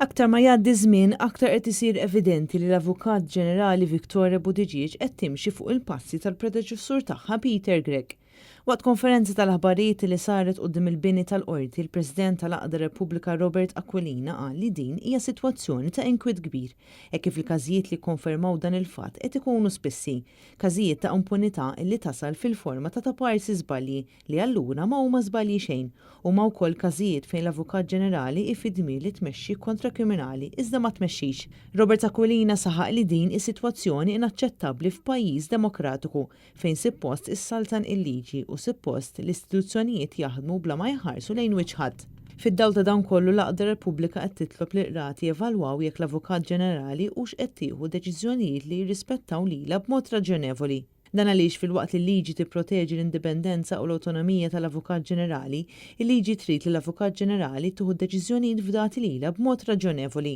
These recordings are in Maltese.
Aktar ma jgħaddi żmien, aktar qed isir evidenti li l-Avukat Ġenerali Victoria Buttigieg qed timxi fuq il-passi tal-predeċessur tagħha Peter Gregg. Waqt konferenza tal-aħbarijiet li saret quddiem il-bini tal-qorti, il-President tal-Aqda Repubblika Robert Aquilina qal li din hija sitwazzjoni ta' inkwiet kbir, hekk kif il-każijiet li konfermaw dan il-fatt qed ikunu spissi, każijiet ta' impunità li tasal fil-forma ta' parsi żbalji li allura ma huma żbalji xejn, u ma wkoll każijiet fejn l-Avukat Ġenerali ifidmi li tmexxi kontra kriminali iżda ma tmexxix. Robert Aquilina saħaq li din is-sitwazzjoni inaċċettabbli f'pajjiż demokratiku fejn suppost issaltan il-liġi u suppost l-istituzzjonijiet jaħdmu bla ma jħarsu lejn wiċċ ħadd. Fid-dawl ta' dan kollu l-Aqda Repubblika qed titlob li qrati jevalwaw jekk l-Avukat Ġenerali hux qed tieħu deċiżjonijiet li jirrispettaw lilha b'mod raġonevoli. Dan għaliex fil-waqt li l-liġi tipproteġi l-indipendenza u l-awtonomija tal-Avukat Ġenerali, il-liġi trid li l-Avukat Ġenerali tieħu deċiżjonijiet fdati lilha b'mod raġonevoli.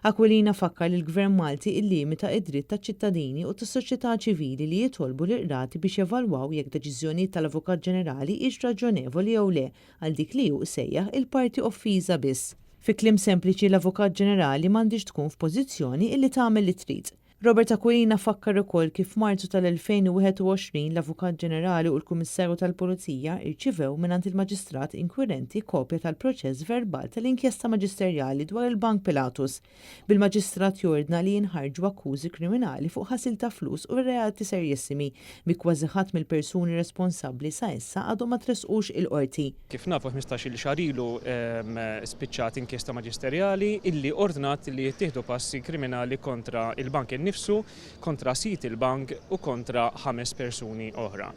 Aquilina fakkar li l-Gvern Malti illimita id-dritt taċ-ċittadini u tas-soċjetà ċivili li jitolbu l-qrati biex jevalwaw jekk deċiżjonijiet tal-Avukat Ġenerali hix raġonevoli jew le għal dik li hu sejjaħ il-parti offiża biss. Fi kliem sempliċi l-Avukat Ġenerali m'għandix tkun f'pożizzjoni illi tagħmel li trid. Robert Aquilina fakkar ukoll kif Marzu tal-2021 l-Avukat Ġenerali u l-Kummissarju tal-Pulizija irċivew mingħand il-Maġistrat inkwirenti kopja tal-proċess verbal tal-inkjesta maġisterjali dwar il-Bank Pilatus. Bil-Maġistrat jordna li jinħarġu akkużi kriminali fuq ħasil ta' flus u reati serjissimi bi kważi ħadd mill-persuni responsabbli sa issa għadhom ma tresqux il-qorti. Kif nafu 15-il xahar ilu spiċċat inkjesta maġisterjali illi ordnat li jittieħdu passi kriminali kontra il-bank nifsu, kontra sit il-bank u kontra 5 persuni oħra.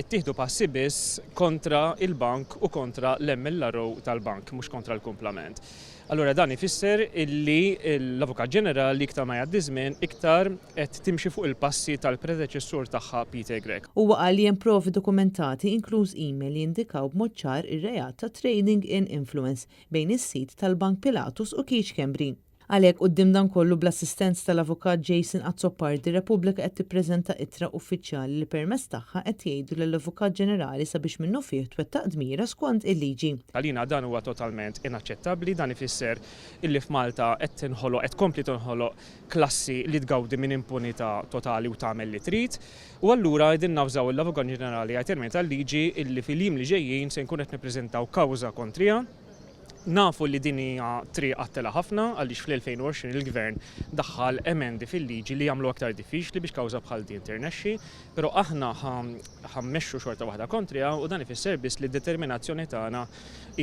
Ittieħdu passi biss kontra il-bank u kontra l-MLRO tal-bank, mhux kontra l-kumplament. Allura dan ifisser illi l-Avukat Ġenerali iktar ma jgħaddi żmien iktar qed timxi fuq il-passi tal-predeċessur tagħha Peter Gregg. Huwa qal li hemm provi dokumentati inkluż email li jindikaw b'mod ċar ir-reat ta' trading in influence bejn is-sit tal-Bank Pilatus u Keith Cambry. Għalhekk quddiem dan kollu bl-assistenz tal-Avukat Jason Azzopardi, Repubblika qed tippreżenta ittra uffiċjali li permezz tagħha qed jgħidu lill-Avukat Ġenerali sabiex minnu fih twettaq dmira skont il-liġi. Għalina dan huwa totalment inaċċettabbli, dan ifisser illi f'Malta qed kompli tinħoloq klassi li tgawdi minn impunità totali u tagħmel li trid, u allura qegħdin nawżaw l-Avukat Ġenerali għal termini tal-liġi illi fil-jiem li ġejjin se nkun qed nippreżentaw kawża kontrija. Nafu li din hija triq għattela ħafna għaliex fl-2020 il-Gvern daħħal emendi fil-liġi li jagħmlu aktar diffiċli biex kawża bħal din tirnexxi, però aħna ħammexxu xorta waħda kontrija u dan ifisser biss li d-determinazzjoni tagħna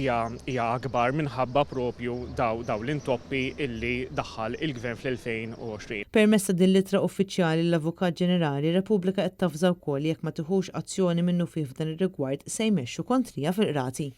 hija akbar minħabba propju daw l-intoppi illi daħħal il-Gvern fl-2020. Permezz ta' din l-ittra uffiċjali l-Avukat Ġenerali, Repubblika qed tafża wkoll jekk ma tieħux azzjoni minnu fih f'dan ir-rigward se jmexxu kontrija fil-qrati.